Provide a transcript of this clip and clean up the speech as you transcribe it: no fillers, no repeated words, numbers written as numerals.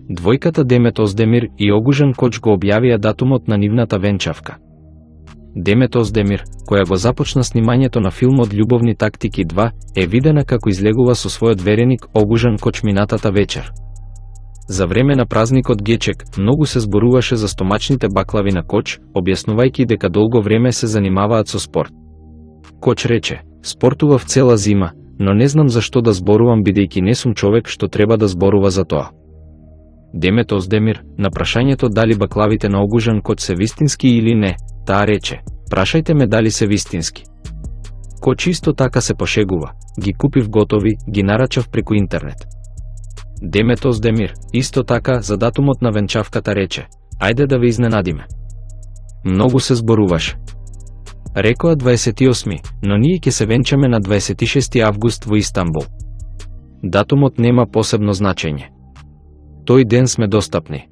Двојката Демет Оздемир и Огужан Коч го објавија датумот на нивната венчавка. Демет Оздемир, која го започна снимањето на филмот Љубовни тактики 2, е видена како излегува со својот вереник Огужан Коч минатата вечер. За време на празникот Гечек, многу се зборуваше за стомачните баклави на Коч, објаснувајќи дека долго време се занимаваат со спорт. Коч рече: "Спортував цела зима, но не знам зашто да зборувам бидејќи не сум човек што треба да зборува за тоа." Демет Оздемир, на прашањето дали баклавите на Огужан Коч се вистински или не, таа рече: "Прашајте ме дали се вистински." Коч исто така се пошегува: "Ги купив готови, ги нарачав преку интернет." Демет Оздемир, исто така, за датумот на венчавката рече: "Ајде да ве изненадиме." Многу се зборуваше. Рекоа 28, но ние ќе се венчаме на 26 август во Истанбул. Датумот нема посебно значење. Тој ден сме достапни.